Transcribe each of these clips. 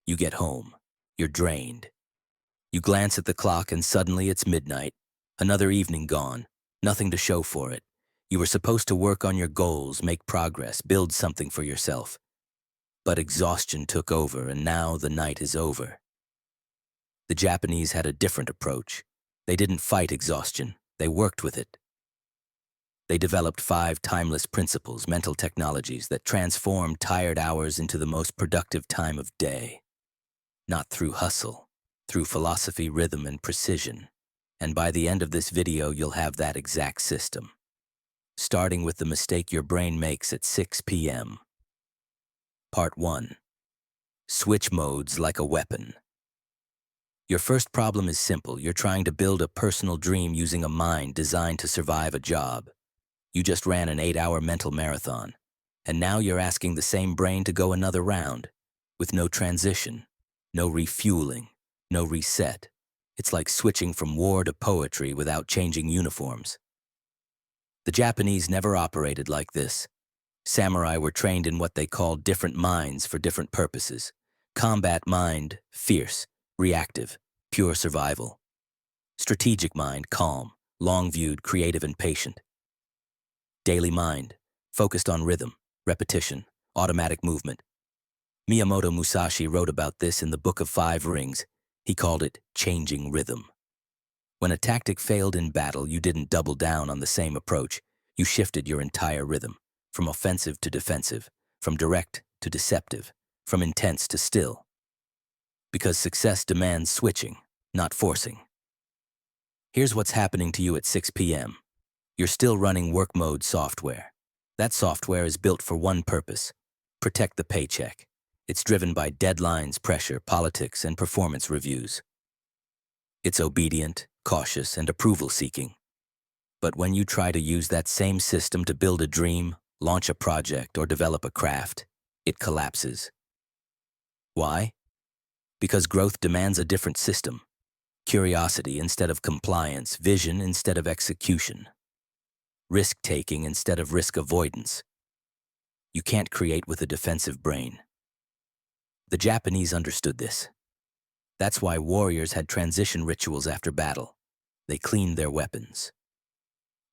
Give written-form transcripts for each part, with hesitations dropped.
You get home. You're drained. You glance at the clock and suddenly it's midnight. Another evening gone. Nothing to show for it. You were supposed to work on your goals, make progress, build something for yourself. But exhaustion took over and now the night is over. The Japanese had a different approach. They didn't fight exhaustion. They worked with it. They developed 5 timeless principles, mental technologies that transform tired hours into the most productive time of day. Not through hustle, through philosophy, rhythm, and precision. And by the end of this video, you'll have that exact system. Starting with the mistake your brain makes at 6 p.m. Part 1. Switch modes like a weapon. Your first problem is simple. You're trying to build a personal dream using a mind designed to survive a job. You just ran an 8-hour mental marathon, and now you're asking the same brain to go another round, with no transition, no refueling, no reset. It's like switching from war to poetry without changing uniforms. The Japanese never operated like this. Samurai were trained in what they called different minds for different purposes. Combat mind, fierce, reactive, pure survival. Strategic mind, calm, long-viewed, creative, and patient. Daily mind, focused on rhythm, repetition, automatic movement. Miyamoto Musashi wrote about this in the Book of 5 Rings. He called it changing rhythm. When a tactic failed in battle, you didn't double down on the same approach. You shifted your entire rhythm, from offensive to defensive, from direct to deceptive, from intense to still. Because success demands switching, not forcing. Here's what's happening to you at 6 p.m. You're still running work mode software. That software is built for one purpose: protect the paycheck. It's driven by deadlines, pressure, politics, and performance reviews. It's obedient, cautious, and approval-seeking. But when you try to use that same system to build a dream, launch a project, or develop a craft, it collapses. Why? Because growth demands a different system. Curiosity instead of compliance, vision instead of execution. Risk-taking instead of risk avoidance. You can't create with a defensive brain. The Japanese understood this. That's why warriors had transition rituals after battle. They cleaned their weapons.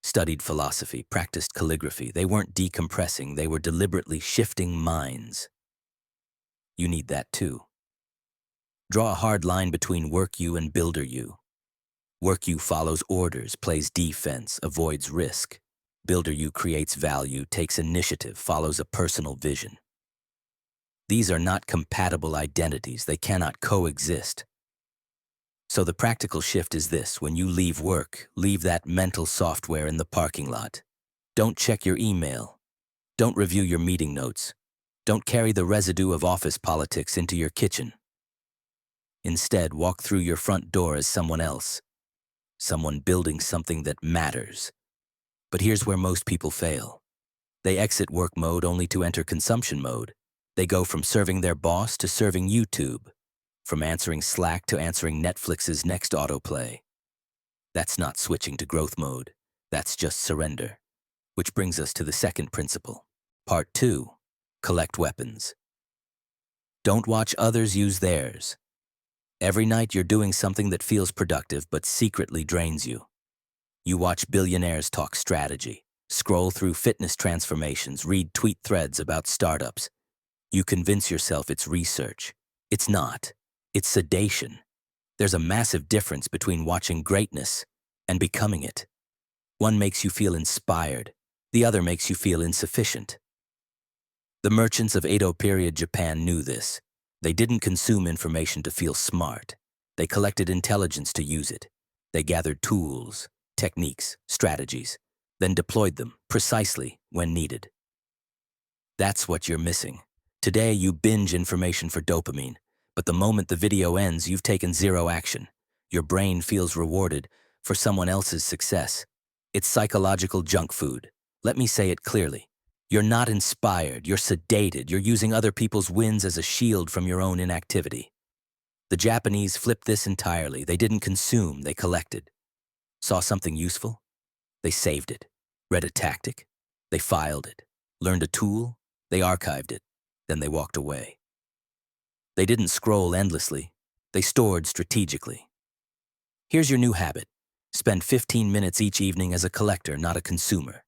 Studied philosophy, practiced calligraphy. They weren't decompressing, they were deliberately shifting minds. You need that too. Draw a hard line between work you and builder you. Work you follows orders, plays defense, avoids risk. Builder you creates value, takes initiative, follows a personal vision. These are not compatible identities. They cannot coexist. So the practical shift is this: when you leave work, leave that mental software in the parking lot. Don't check your email. Don't review your meeting notes. Don't carry the residue of office politics into your kitchen. Instead, walk through your front door as someone else. Someone building something that matters. But here's where most people fail. They exit work mode only to enter consumption mode. They go from serving their boss to serving YouTube, from answering Slack to answering Netflix's next autoplay. That's not switching to growth mode. That's just surrender. Which brings us to the second principle. Part 2. Collect weapons. Don't watch others use theirs. Every night you're doing something that feels productive but secretly drains you. You watch billionaires talk strategy, scroll through fitness transformations, read tweet threads about startups. You convince yourself it's research. It's not. It's sedation. There's a massive difference between watching greatness and becoming it. One makes you feel inspired. The other makes you feel insufficient. The merchants of Edo period Japan knew this. They didn't consume information to feel smart. They collected intelligence to use it. They gathered tools, techniques, strategies, then deployed them precisely when needed. That's what you're missing. Today, you binge information for dopamine, but the moment the video ends, you've taken zero action. Your brain feels rewarded for someone else's success. It's psychological junk food. Let me say it clearly. You're not inspired, you're sedated, you're using other people's wins as a shield from your own inactivity. The Japanese flipped this entirely. They didn't consume, they collected. Saw something useful? They saved it. Read a tactic? They filed it. Learned a tool? They archived it. Then they walked away. They didn't scroll endlessly. They stored strategically. Here's your new habit. Spend 15 minutes each evening as a collector, not a consumer.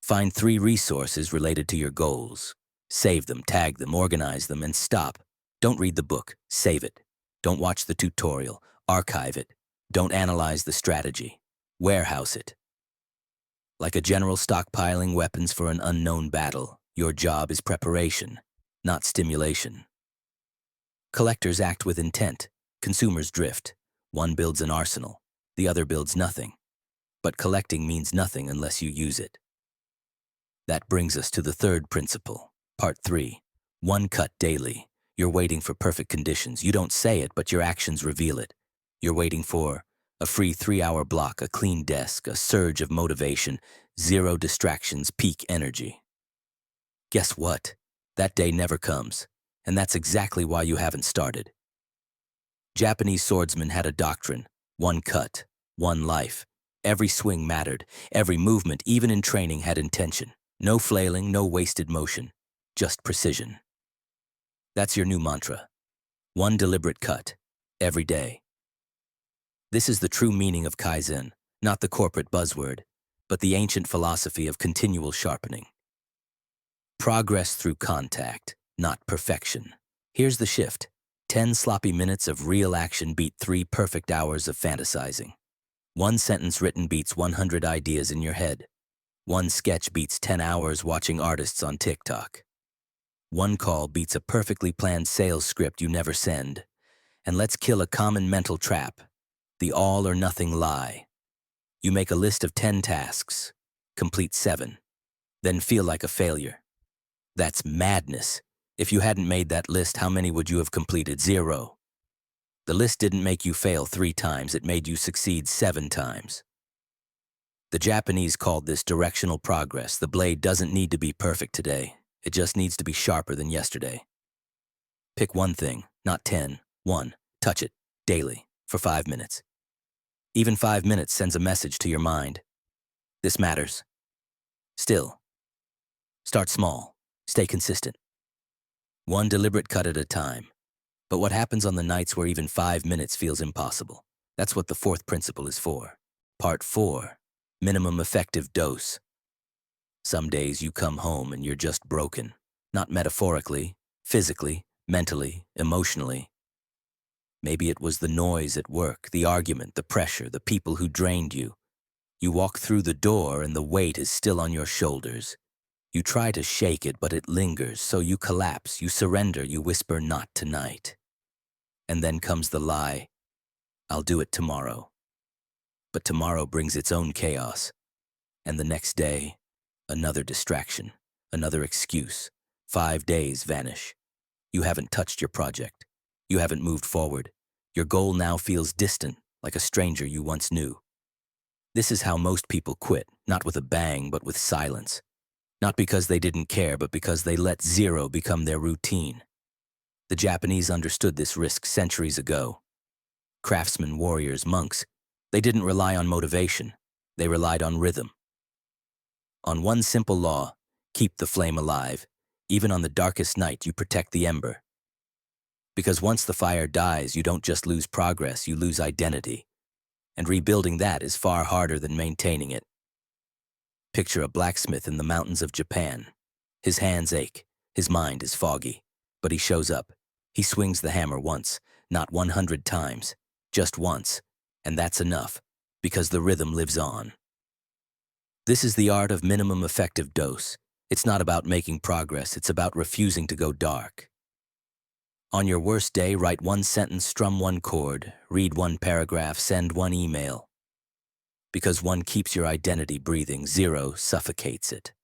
Find 3 resources related to your goals. Save them, tag them, organize them, and stop. Don't read the book. Save it. Don't watch the tutorial. Archive it. Don't analyze the strategy. Warehouse it. Like a general stockpiling weapons for an unknown battle, your job is preparation, not stimulation. Collectors act with intent. Consumers drift. One builds an arsenal. The other builds nothing. But collecting means nothing unless you use it. That brings us to the third principle, part 3. One cut daily. You're waiting for perfect conditions. You don't say it, but your actions reveal it. You're waiting for a free 3-hour block, a clean desk, a surge of motivation, 0 distractions, peak energy. Guess what? That day never comes, and that's exactly why you haven't started. Japanese swordsmen had a doctrine: one cut, one life. Every swing mattered. Every movement, even in training, had intention. No flailing, no wasted motion, just precision. That's your new mantra. One deliberate cut, every day. This is the true meaning of Kaizen, not the corporate buzzword, but the ancient philosophy of continual sharpening. Progress through contact, not perfection. Here's the shift. 10 sloppy minutes of real action beat 3 perfect hours of fantasizing. 1 sentence written beats 100 ideas in your head. 1 sketch beats 10 hours watching artists on TikTok. 1 call beats a perfectly planned sales script you never send. And let's kill a common mental trap, the all or nothing lie. You make a list of 10 tasks, complete 7, then feel like a failure. That's madness. If you hadn't made that list, how many would you have completed? 0. The list didn't make you fail 3 times, it made you succeed 7 times. The Japanese called this directional progress. The blade doesn't need to be perfect today. It just needs to be sharper than yesterday. Pick one thing, not 10. 1. Touch it, daily, for 5 minutes. Even 5 minutes sends a message to your mind. This matters. Still, start small. Stay consistent. 1 deliberate cut at a time. But what happens on the nights where even 5 minutes feels impossible? That's what the 4th principle is for. Part 4. Minimum effective dose. Some days you come home and you're just broken. Not metaphorically, physically, mentally, emotionally. Maybe it was the noise at work, the argument, the pressure, the people who drained you. You walk through the door and the weight is still on your shoulders. You try to shake it, but it lingers, so you collapse, you surrender, you whisper, "Not tonight." And then comes the lie, "I'll do it tomorrow." But tomorrow brings its own chaos. And the next day, another distraction, another excuse. 5 days vanish. You haven't touched your project. You haven't moved forward. Your goal now feels distant, like a stranger you once knew. This is how most people quit, not with a bang, but with silence. Not because they didn't care, but because they let 0 become their routine. The Japanese understood this risk centuries ago. Craftsmen, warriors, monks, they didn't rely on motivation. They relied on rhythm. On one simple law: keep the flame alive. Even on the darkest night, you protect the ember. Because once the fire dies, you don't just lose progress, you lose identity. And rebuilding that is far harder than maintaining it. Picture a blacksmith in the mountains of Japan. His hands ache, his mind is foggy, but he shows up. He swings the hammer once, not 100 times, just once, and that's enough, because the rhythm lives on. This is the art of minimum effective dose. It's not about making progress, it's about refusing to go dark. On your worst day, write 1 sentence, strum 1 chord, read 1 paragraph, send 1 email. Because 1 keeps your identity breathing, 0 suffocates it.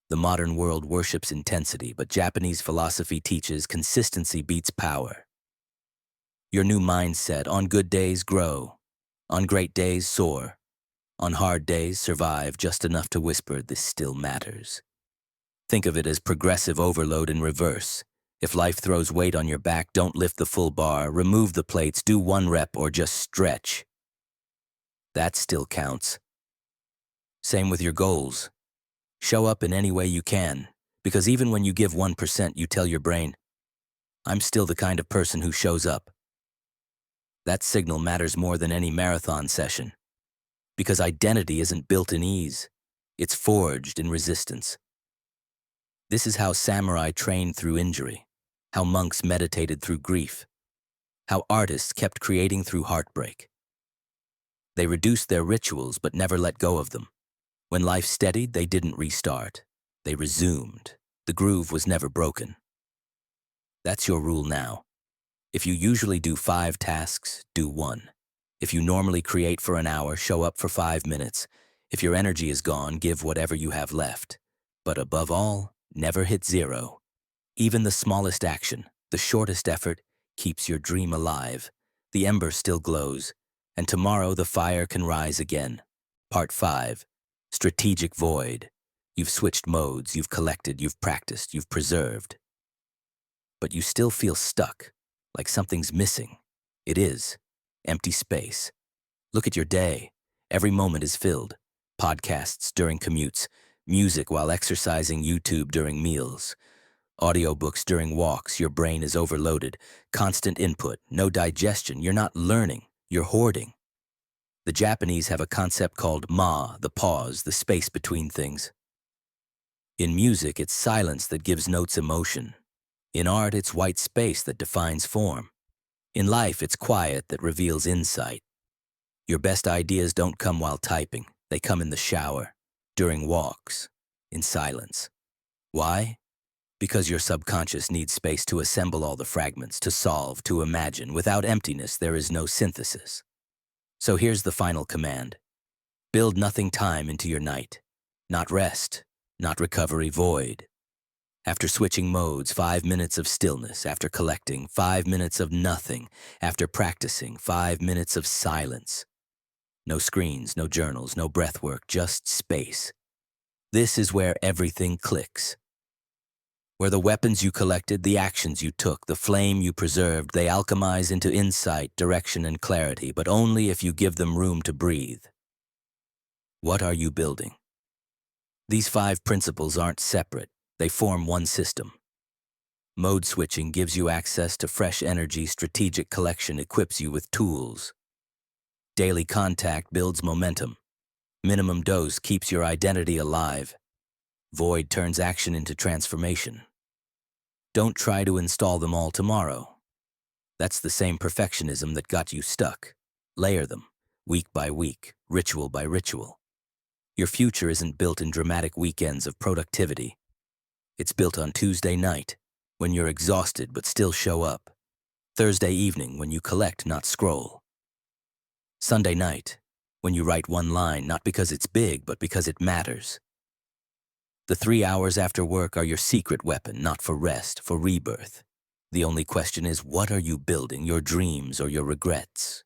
The modern world worships intensity, but Japanese philosophy teaches consistency beats power. Your new mindset: on good days, grow. On great days, soar. On hard days, survive just enough to whisper, "This still matters." Think of it as progressive overload in reverse. If life throws weight on your back, don't lift the full bar, remove the plates, do 1 rep, or just stretch. That still counts. Same with your goals. Show up in any way you can, because even when you give 1%, you tell your brain, I'm still the kind of person who shows up. That signal matters more than any marathon session, because identity isn't built in ease. It's forged in resistance. This is how samurai trained through injury, how monks meditated through grief, how artists kept creating through heartbreak. They reduced their rituals but never let go of them. When life steadied, they didn't restart. They resumed. The groove was never broken. That's your rule now. If you usually do 5 tasks, do 1. If you normally create for an hour, show up for 5 minutes. If your energy is gone, give whatever you have left. But above all, never hit 0. Even the smallest action, the shortest effort, keeps your dream alive. The ember still glows, and tomorrow the fire can rise again. Part 5. Strategic void. You've switched modes, you've collected, you've practiced, you've preserved. But you still feel stuck, like something's missing. It is. Empty space. Look at your day. Every moment is filled. Podcasts during commutes, music while exercising, YouTube during meals, audiobooks during walks. Your brain is overloaded. Constant input, no digestion. You're not learning, you're hoarding. The Japanese have a concept called ma, the pause, the space between things. In music, it's silence that gives notes emotion. In art, it's white space that defines form. In life, it's quiet that reveals insight. Your best ideas don't come while typing. They come in the shower, during walks, in silence. Why? Because your subconscious needs space to assemble all the fragments, to solve, to imagine. Without emptiness, there is no synthesis. So here's the final command. Build nothing time into your night. Not rest, not recovery, void. After switching modes, 5 minutes of stillness. After collecting, 5 minutes of nothing. After practicing, 5 minutes of silence. No screens, no journals, no breathwork, just space. This is where everything clicks. Where the weapons you collected, the actions you took, the flame you preserved, they alchemize into insight, direction, and clarity, but only if you give them room to breathe. What are you building? These 5 principles aren't separate. They form one system. Mode switching gives you access to fresh energy. Strategic collection equips you with tools. Daily contact builds momentum. Minimum dose keeps your identity alive. Void turns action into transformation. Don't try to install them all tomorrow. That's the same perfectionism that got you stuck. Layer them, week by week, ritual by ritual. Your future isn't built in dramatic weekends of productivity. It's built on Tuesday night, when you're exhausted but still show up. Thursday evening, when you collect, not scroll. Sunday night, when you write 1 line, not because it's big, but because it matters. The 3 hours after work are your secret weapon, not for rest, for rebirth. The only question is, what are you building, your dreams or your regrets?